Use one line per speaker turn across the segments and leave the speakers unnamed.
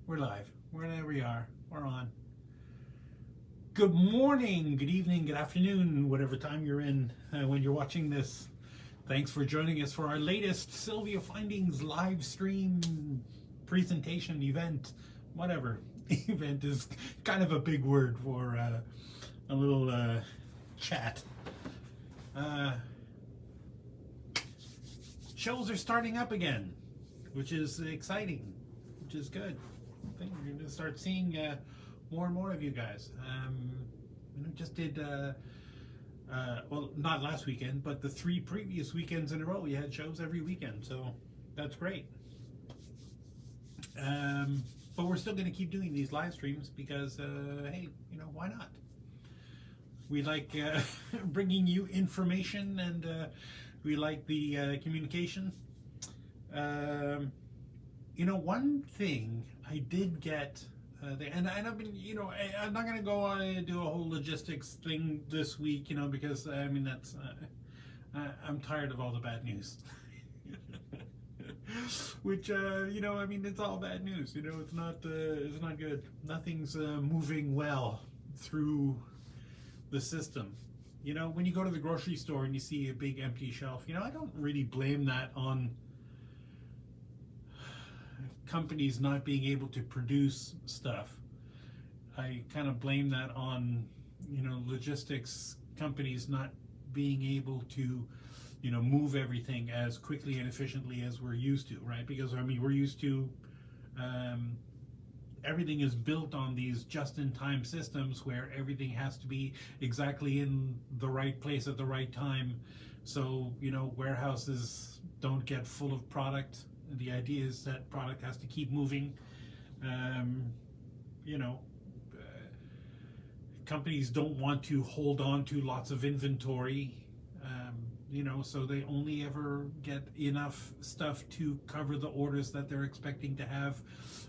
We're live. Wherever we are, we're on. Good morning, good evening, good afternoon, whatever time you're in when you're watching this. Thanks for joining us for our latest SilviaFindings live stream presentation event, whatever. Event is kind of a big word for a little chat. Shows are starting up again, which is exciting, which is good. I think we're going to start seeing more and more of you guys. Just did, well, not last weekend, but the 3 previous weekends in a row, we had shows every weekend, so that's great. But we're still going to keep doing these live streams because, hey, why not? We like bringing you information, and we like the communication. One thing I did get, and I've been, I'm not going to go on and do a whole logistics thing this week, because, that's, I'm tired of all the bad news. Which, it's all bad news, it's not good. Nothing's moving well through the system. When you go to the grocery store and you see a big empty shelf, I don't really blame that on companies not being able to produce stuff. I kind of blame that on, logistics companies not being able to, move everything as quickly and efficiently as we're used to, right? Because, we're used to, everything is built on these just-in-time systems where everything has to be exactly in the right place at the right time. So, warehouses don't get full of product. The idea is that product has to keep moving. Companies don't want to hold on to lots of inventory, so they only ever get enough stuff to cover the orders that they're expecting to have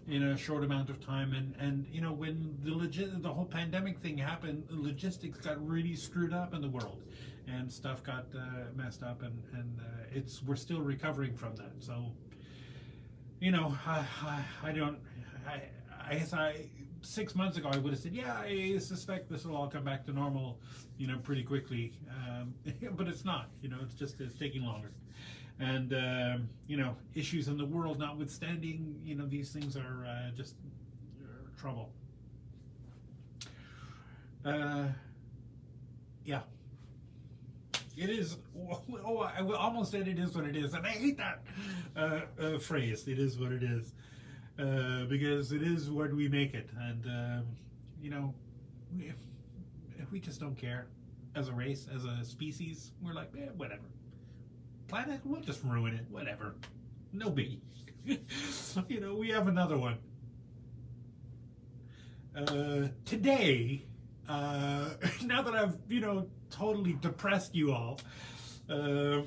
in a short amount of time. And when the whole pandemic thing happened, logistics got really screwed up in the world, and stuff got messed up, and we're still recovering from that. So, I guess 6 months ago I would have said, yeah, I suspect this will all come back to normal, pretty quickly. But it's not, it's taking longer. And, issues in the world notwithstanding, these things are just trouble. Yeah. It is. Oh, I almost said it is what it is, and I hate that phrase. It is what it is, because it is what we make it, and we just don't care as a race, as a species. We're like, whatever. Planet, we'll just ruin it. Whatever, no biggie. We have another one today. Now that I've, totally depressed you all, the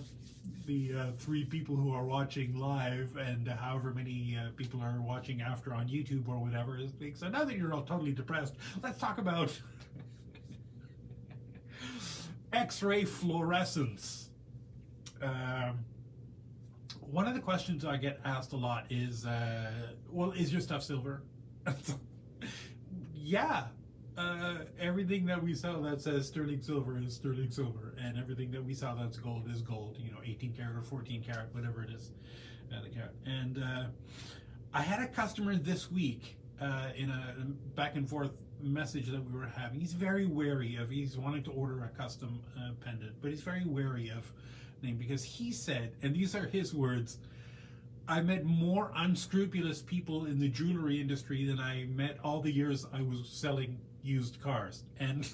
3 people who are watching live, and however many people are watching after on YouTube or whatever, so now that you're all totally depressed, let's talk about X-ray fluorescence. One of the questions I get asked a lot is, well, is your stuff silver? Yeah. Everything that we sell that says sterling silver is sterling silver, and everything that we sell that's gold is gold, 18 karat or 14 karat, whatever it is, the carat. And I had a customer this week in a back and forth message that we were having. He's very wary of, he's wanting to order a custom pendant, but he's very wary of name, because he said, and these are his words, I met more unscrupulous people in the jewelry industry than I met all the years I was selling used cars. And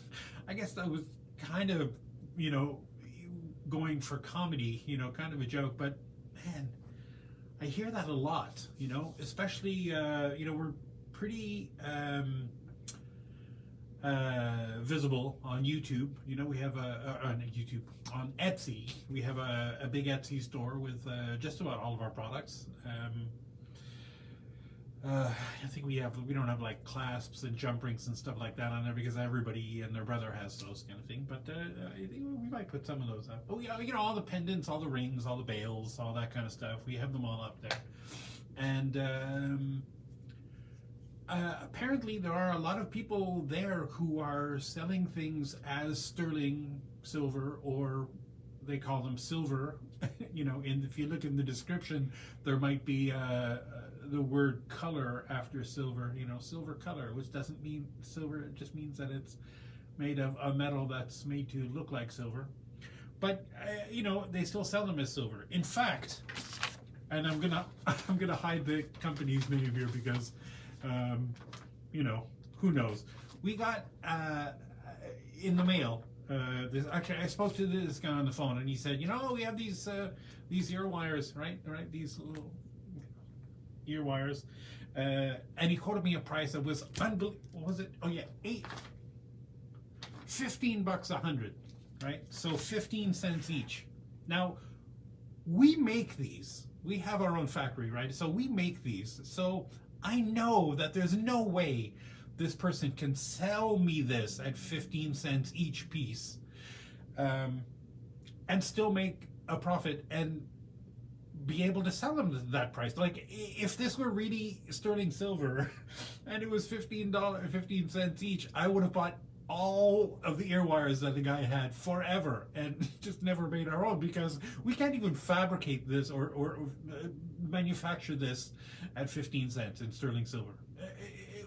I guess that was kind of, going for comedy, kind of a joke, but man, I hear that a lot, especially, we're pretty visible on YouTube. We have on YouTube, on Etsy, we have a big Etsy store with just about all of our products. I think we don't have like clasps and jump rings and stuff like that on there, because everybody and their brother has those kind of thing. But I think we might put some of those up. Oh yeah, all the pendants, all the rings, all the bails, all that kind of stuff. We have them all up there. And apparently there are a lot of people there who are selling things as sterling silver, or they call them silver. And if you look in the description, there might be the word color after silver. Silver color, which doesn't mean silver. It just means that it's made of a metal that's made to look like silver. But they still sell them as silver. In fact, and I'm gonna hide the company's name here because who knows. We got in the mail. Actually, I spoke to this guy on the phone, and he said, we have these ear wires, right, these little ear wires, and he quoted me a price that was unbelievable. What was it? Oh yeah, $15 100, right? So 15 cents each. Now, we make these. We have our own factory, right? So we make these. So I know that there's no way this person can sell me this at 15 cents each piece, and still make a profit and be able to sell them at that price. Like, if this were really sterling silver and it was $15, 15 cents each, I would have bought all of the ear wires that the guy had forever and just never made our own, because we can't even fabricate this or manufacture this at 15 cents in sterling silver.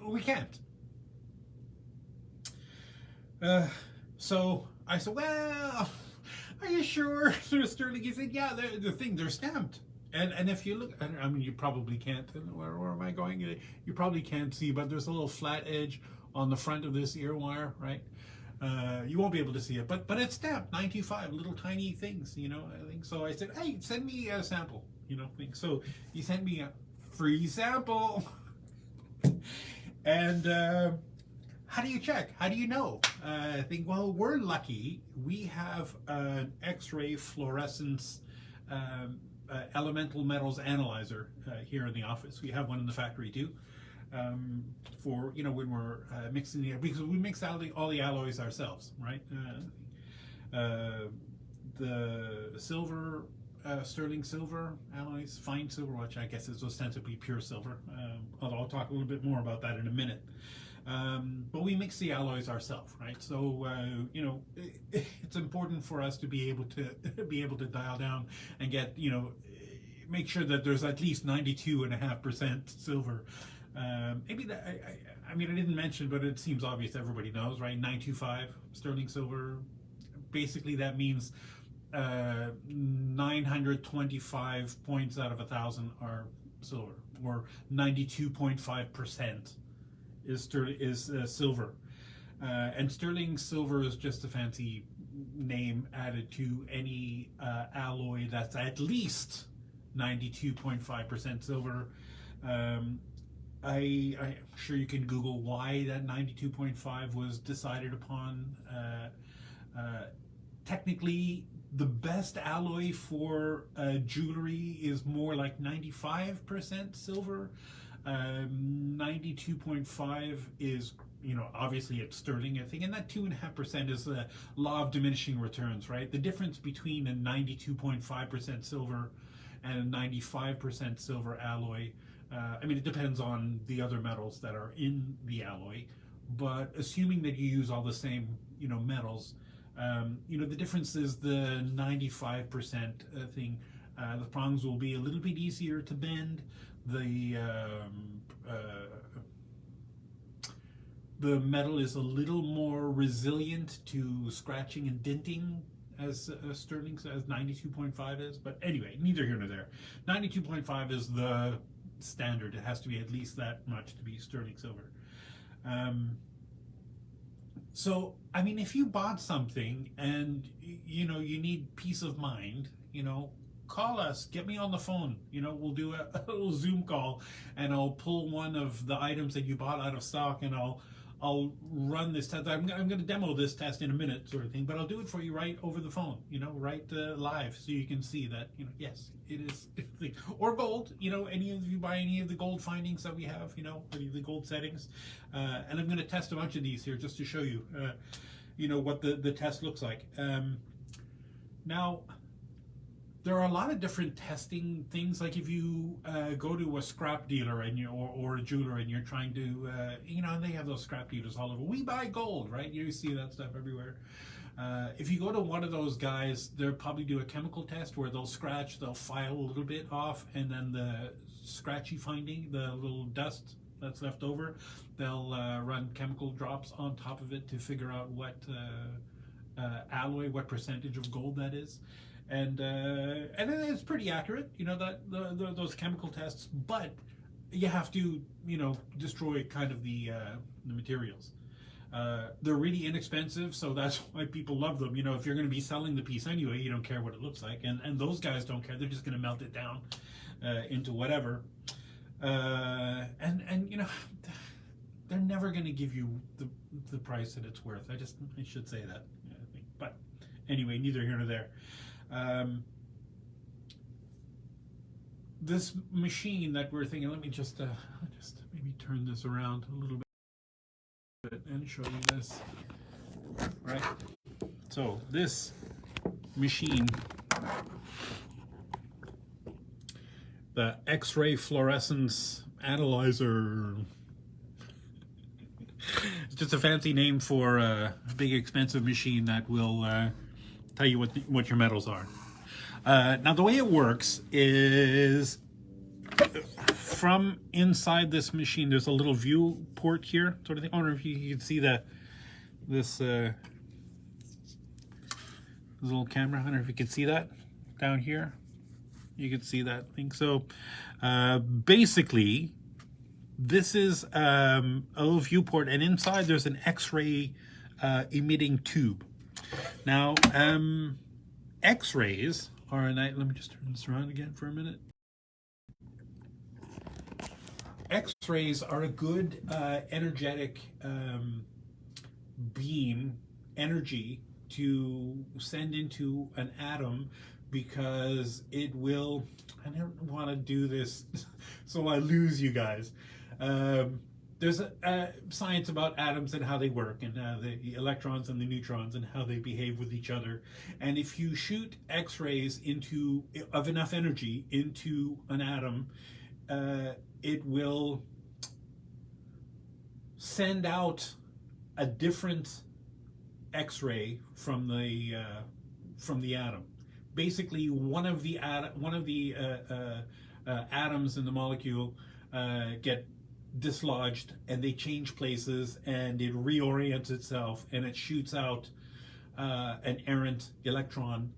We can't. So I said, well, are you sure they're sterling? He said, yeah, they're stamped. And if you look, I mean, you probably can't, where am I going? You probably can't see, but there's a little flat edge on the front of this ear wire, right? You won't be able to see it, but it's stamped 925, little tiny things, I think. So I said, hey, send me a sample, thing. So he sent me a free sample. And how do you check? How do you know? I think, well, we're lucky. We have an X-ray fluorescence elemental metals analyzer here in the office. We have one in the factory too, for when we're mixing because we mix all the alloys ourselves, right? The silver, sterling silver alloys, fine silver, which I guess is ostensibly pure silver. Although I'll talk a little bit more about that in a minute. But we mix the alloys ourselves, right? So it's important for us to be able to dial down and get make sure that there's at least 92.5% silver. Maybe that I mean, I didn't mention, but it seems obvious. Everybody knows, right? 925 sterling silver. Basically, that means 925 points out of 1,000 are silver, or 92.5%. Is silver, and sterling silver is just a fancy name added to any alloy that's at least 92.5% silver. I'm sure you can Google why that 92.5 was decided upon. Technically, the best alloy for jewelry is more like 95% silver. 92.5 is, obviously it's sterling, I think, and that 2.5% is the law of diminishing returns, right? The difference between a 92.5% silver and a 95% silver alloy, I mean, it depends on the other metals that are in the alloy, but assuming that you use all the same, metals, the difference is the 95% thing. The prongs will be a little bit easier to bend. The metal is a little more resilient to scratching and denting as sterling, as 92.5 is. But anyway, neither here nor there. 92.5 is the standard. It has to be at least that much to be sterling silver. So, I mean, if you bought something and, you need peace of mind, call us, get me on the phone, we'll do a little Zoom call, and I'll pull one of the items that you bought out of stock, and I'll run this test. I'm going to demo this test in a minute, sort of thing, but I'll do it for you right over the phone, right live, so you can see that, yes, it is, or gold, any of you buy any of the gold findings that we have, any of the gold settings, and I'm going to test a bunch of these here just to show you, what the test looks like. Now, there are a lot of different testing things. Like if you go to a scrap dealer and or a jeweler and you're trying to, and they have those scrap dealers all over. We buy gold, right? You see that stuff everywhere. If you go to one of those guys, they'll probably do a chemical test where they'll file a little bit off, and then the scratchy finding, the little dust that's left over, they'll run chemical drops on top of it to figure out what alloy, what percentage of gold that is. And it's pretty accurate, those chemical tests, but you have to, destroy kind of the materials. They're really inexpensive, so that's why people love them. If you're going to be selling the piece anyway, you don't care what it looks like, and those guys don't care. They're just going to melt it down into whatever. They're never going to give you the price that it's worth. I should say that. I think. But anyway, neither here nor there. This machine that we're thinking, let me just maybe turn this around a little bit and show you this. Right? So this machine, the X-ray fluorescence analyzer, it's just a fancy name for a big expensive machine that will tell you what your metals are. Now the way it works is from inside this machine there's a little view port here, sort of thing. I wonder if you can see this little camera. I don't know if you can see that down here. You can see that thing. So basically this is a little viewport, and inside there's an X-ray emitting tube. Now, X-rays are let me just turn this around again for a minute. X-rays are a good energetic beam energy to send into an atom, because it will, I don't want to do this so I lose you guys. There's a science about atoms and how they work, and the electrons and the neutrons and how they behave with each other. And if you shoot X-rays of enough energy into an atom, it will send out a different X-ray from the atom. Basically, one of the atoms in the molecule get dislodged, and they change places, and it reorients itself, and it shoots out an errant electron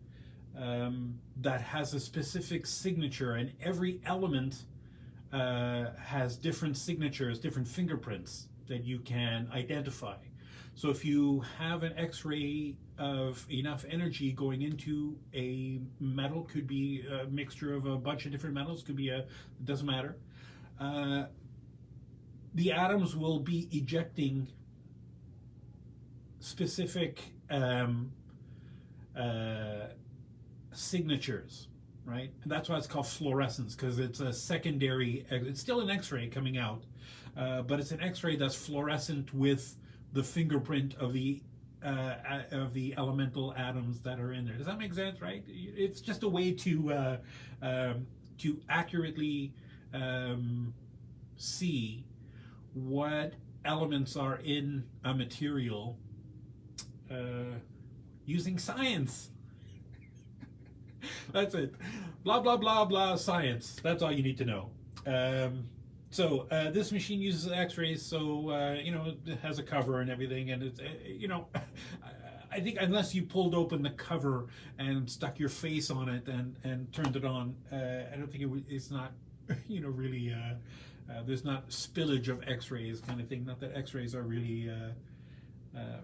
that has a specific signature, and every element has different signatures, different fingerprints that you can identify. So if you have an X-ray of enough energy going into a metal, could be a mixture of a bunch of different metals, could be it doesn't matter. The atoms will be ejecting specific signatures, right? And that's why it's called fluorescence, because it's a secondary, it's still an X-ray coming out, but it's an X-ray that's fluorescent with the fingerprint of the elemental atoms that are in there. Does that make sense, right? It's just a way to accurately see what elements are in a material using science. That's it. Blah, blah, blah, blah, science. That's all you need to know. So this machine uses X-rays, so, it has a cover and everything, and it's, I think unless you pulled open the cover and stuck your face on it and turned it on, I don't think it's not, really, there's not spillage of X-rays kind of thing. Not that X-rays are really,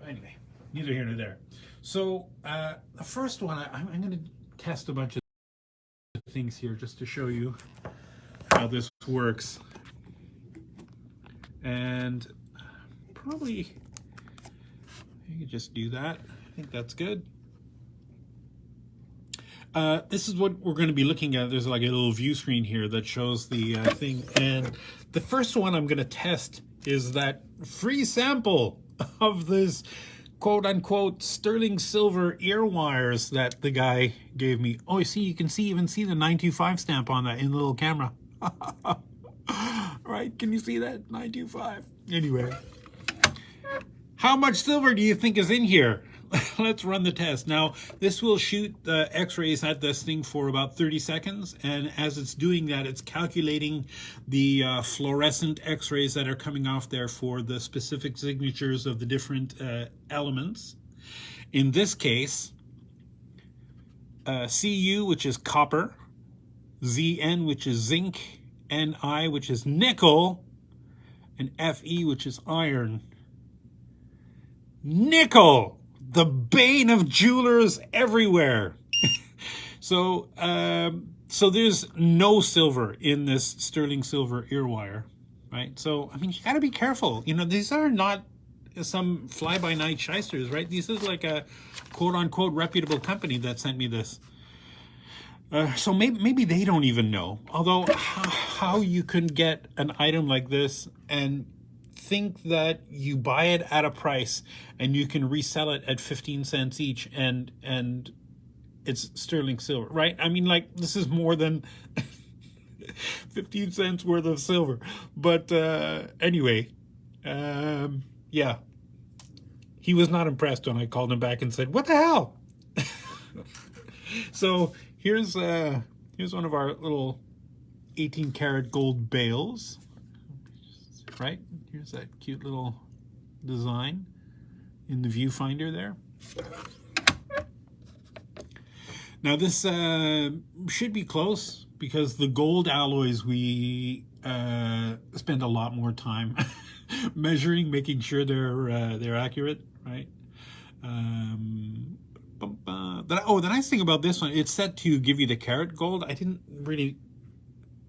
anyway, neither here nor there. So the first one, I'm going to test a bunch of things here just to show you how this works. And probably you could just do that. I think that's good. This is what we're going to be looking at. There's like a little view screen here that shows the thing. And the first one I'm going to test is that free sample of this quote-unquote sterling silver ear wires that the guy gave me. Oh, you can even see the 925 stamp on that in the little camera. Right? Can you see that? 925. Anyway, how much silver do you think is in here? Let's run the test. Now, this will shoot the x-rays at this thing for about 30 seconds. And as it's doing that, it's calculating the fluorescent x-rays that are coming off there for the specific signatures of the different elements. In this case, Cu, which is copper, Zn, which is zinc, Ni, which is nickel, and Fe, which is iron. Nickel! The bane of jewelers everywhere. So there's no silver in this sterling silver ear wire, right? So, I mean, you gotta be careful. You know, these are not some fly-by-night shysters, right? This is like a quote-unquote reputable company that sent me this. So maybe they don't even know. Although, how you can get an item like this and think that you buy it at a price and you can resell it at 15 cents each and it's sterling silver, right? I mean, like, this is more than 15 cents worth of silver. But anyway, yeah, he was not impressed when I called him back and said, what the hell? So here's one of our little 18 karat gold bales, right? Here's that cute little design in the viewfinder there. Now this should be close because the gold alloys we spend a lot more time measuring, making sure they're accurate, right? The nice thing about this one, it's set to give you the karat gold. I didn't really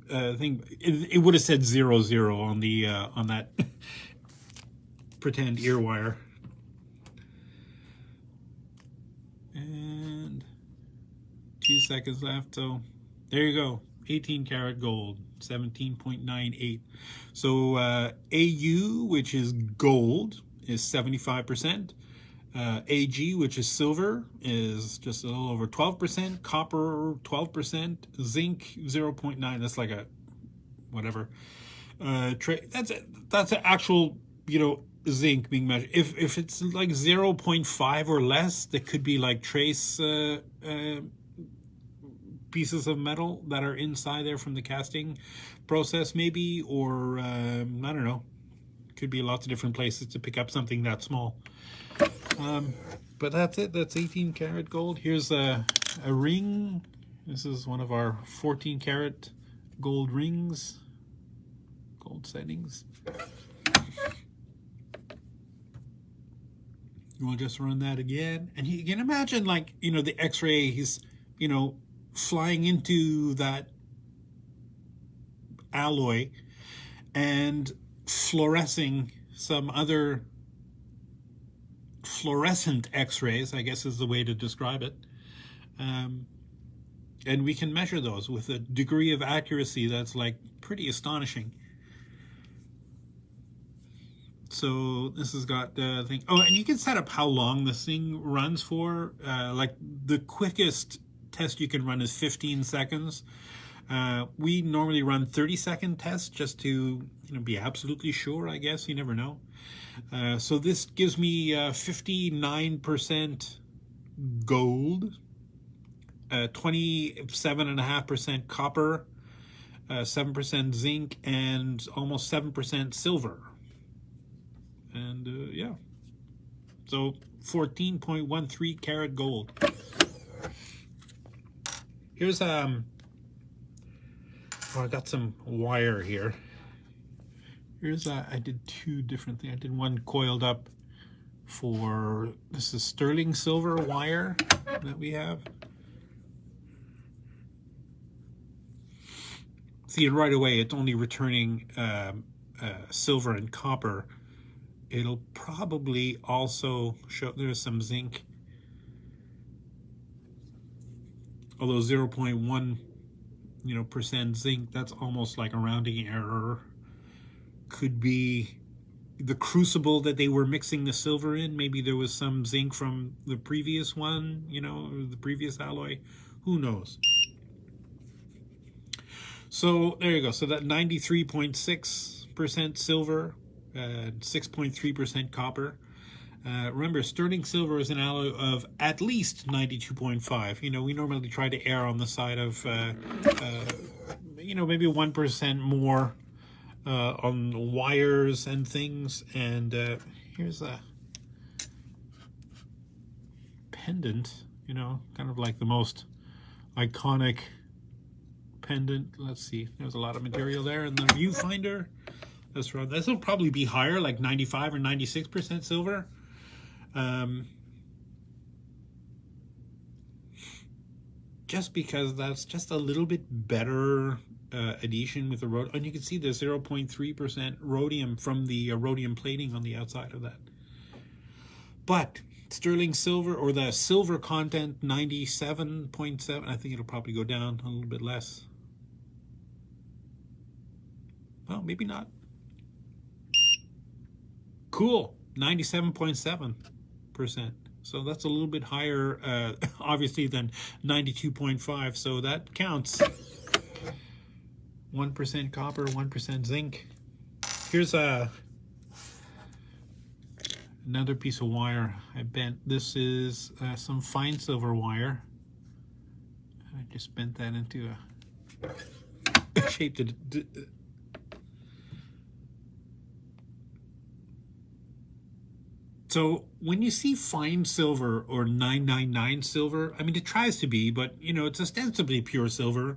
think it would have said 00 on the on that pretend ear wire. And 2 seconds left, so there you go. 18 karat gold, 17.98. So AU, which is gold, is 75%. AG, which is silver, is just a little over 12%. Copper, 12%. Zinc, 0.9. That's like a whatever. That's an actual, you know, zinc being measured. If it's like 0.5 or less, that could be like trace pieces of metal that are inside there from the casting process, maybe, or I don't know. Could be lots of different places to pick up something that small. But that's it. That's 18 karat gold. Here's a ring. This is one of our 14 karat gold rings, gold settings. We'll just run that again. And you can imagine, like, you know, the x-ray, he's, you know, flying into that alloy and fluorescing some other fluorescent x-rays, I guess is the way to describe it. And we can measure those with a degree of accuracy that's like pretty astonishing. So this has got the thing. Oh, and you can set up how long this thing runs for. Like the quickest test you can run is 15 seconds. We normally run 30-second tests just to, you know, be absolutely sure, I guess. You never know. So this gives me 59% gold, 27.5% copper, 7% zinc, and almost 7% silver. And yeah, so 14.13 karat gold. Here's oh, I got some wire here. Here's I did two different things. I did one coiled up for, this is sterling silver wire that we have. See, right away it's only returning silver and copper. It'll probably also show there's some zinc, although 0.1 % zinc, that's almost like a rounding error. Could be the crucible that they were mixing the silver in. Maybe there was some zinc from the previous one, you know, the previous alloy. Who knows? So there you go. So that 93.6% silver, 6.3% copper. Remember, sterling silver is an alloy of at least 92.5. You know, we normally try to err on the side of, you know, maybe 1% more on wires and things. And here's a pendant, you know, kind of like the most iconic pendant. Let's see, there's a lot of material there. And the viewfinder, this will probably be higher, like 95 or 96% silver. Just because that's just a little bit better adhesion with the rhodium. And you can see the 0.3% rhodium from the rhodium plating on the outside of that. But sterling silver, or the silver content, 97.7. I think it'll probably go down a little bit less. Well, maybe not. Cool, 97.7%. So that's a little bit higher, obviously, than 92.5. So that counts. 1% copper, 1% zinc. Here's another piece of wire I bent. This is some fine silver wire. I just bent that into a shape that so when you see fine silver or 999 silver, I mean, it tries to be, but you know, it's ostensibly pure silver,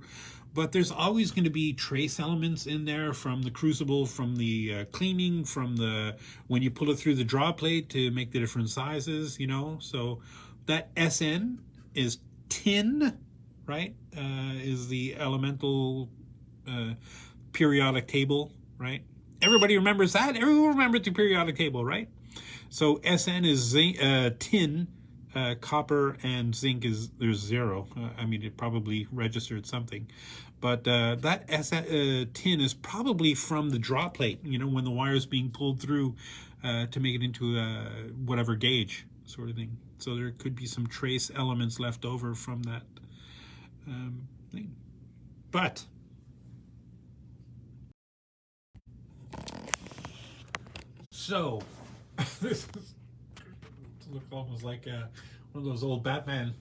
but there's always going to be trace elements in there from the crucible, from the cleaning, from the when you pull it through the draw plate to make the different sizes, you know. So that SN is tin, right? Is the elemental periodic table, right? Everybody remembers that? Everyone remembers the periodic table, right? So SN is zinc, tin, copper, and zinc is, there's 0. I mean, it probably registered something. But that tin is probably from the draw plate, you know, when the wire is being pulled through to make it into whatever gauge sort of thing. So there could be some trace elements left over from that thing. But so this looks almost like one of those old Batman.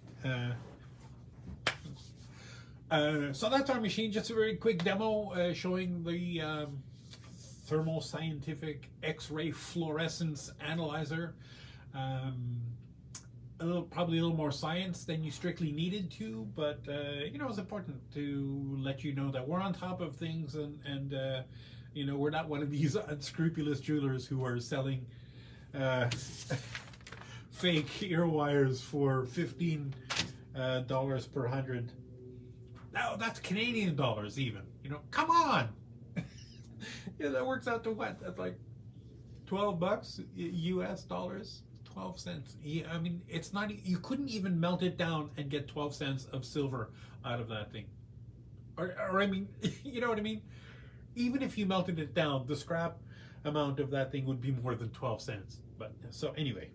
So that's our machine. Just a very quick demo showing the thermal scientific X-ray fluorescence analyzer. Probably a little more science than you strictly needed to, but you know, it's important to let you know that we're on top of things, and you know, we're not one of these unscrupulous jewelers who are selling fake ear wires for $15 per 100. No, that's Canadian dollars even. You know, come on. Yeah, that works out to what? That's like $12 US dollars, 12 cents. Yeah, I mean, it's not, you couldn't even melt it down and get 12 cents of silver out of that thing. Or I mean, you know what I mean? Even if you melted it down, the scrap amount of that thing would be more than 12 cents. But so anyway,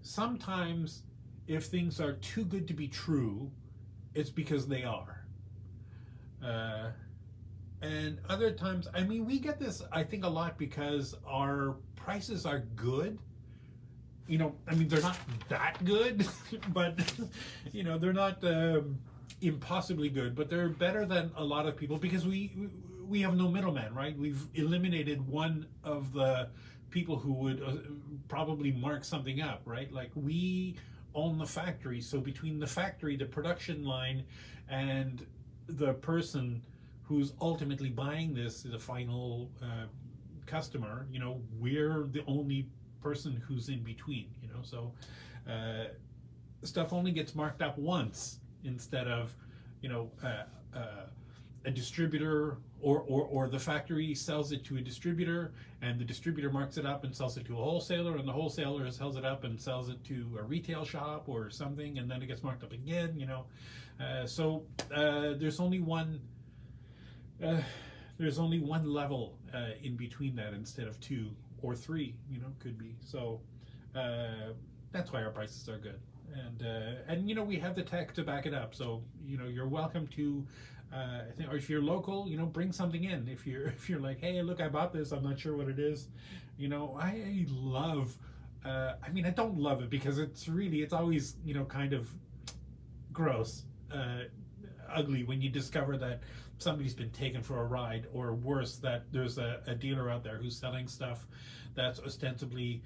sometimes if things are too good to be true, it's because they are. And other times, I mean, we get this, I think, a lot because our prices are good. You know, I mean, they're not that good, but, you know, they're not impossibly good, but they're better than a lot of people because we have no middleman, right? We've eliminated one of the people who would probably mark something up, right? Like, we own the factory, so between the factory, the production line, and the person who's ultimately buying this, the final customer, you know, we're the only person who's in between, you know. So stuff only gets marked up once instead of, you know, a distributor or the factory sells it to a distributor, and the distributor marks it up and sells it to a wholesaler, and the wholesaler sells it up and sells it to a retail shop or something, and then it gets marked up again, you know. So there's only one level in between that instead of two or 3, you know, could be. So that's why our prices are good. And you know, we have the tech to back it up. So you know, you're welcome to. I think, or if you're local, you know, bring something in. If you're like, hey, look, I bought this. I'm not sure what it is. You know, I love. I mean, I don't love it because it's always, you know, kind of gross, ugly when you discover that somebody's been taken for a ride, or worse, that there's a dealer out there who's selling stuff that's ostensibly,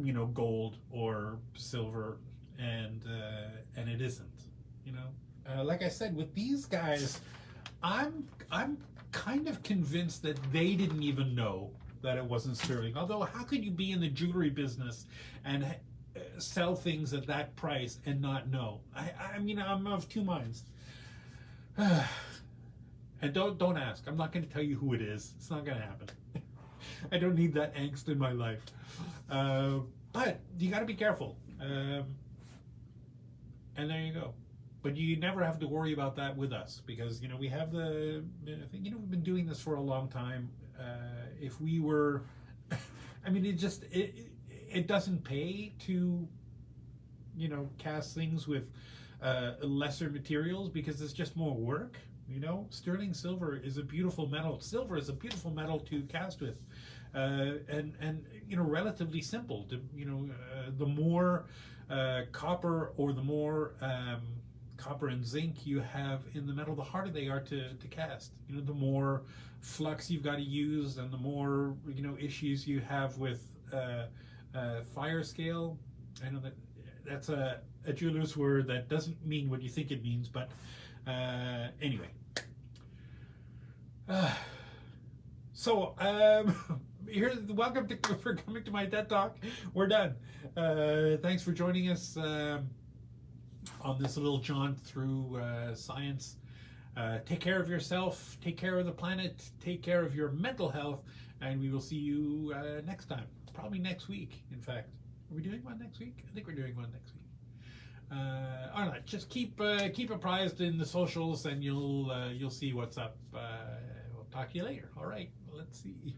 you know, gold or silver, and it isn't. You know, like I said, with these guys, I'm kind of convinced that they didn't even know that it wasn't sterling. Although, how could you be in the jewelry business and sell things at that price and not know? I mean, I'm of two minds. And don't ask. I'm not going to tell you who it is. It's not going to happen. I don't need that angst in my life. But you got to be careful. And there you go. But you never have to worry about that with us, because you know we have the. I think, you know, we've been doing this for a long time. If we were, I mean, it doesn't pay to, you know, cast things with lesser materials, because it's just more work. You know, sterling silver is a beautiful metal. Silver is a beautiful metal to cast with, and you know, relatively simple. To, you know, the more copper, or the more copper and zinc you have in the metal, the harder they are to cast. You know, the more flux you've got to use, and the more, you know, issues you have with fire scale. I know that's a jeweler's word that doesn't mean what you think it means, but anyway. So welcome for coming to my TED Talk. We're done. Thanks for joining us on this little jaunt through science. Take care of yourself, take care of the planet, take care of your mental health, and we will see you next time. Probably next week, in fact. Are we doing one next week? I think we're doing one next week. All right, just keep apprised in the socials, and you'll see what's up. We'll talk to you later. All right, let's see.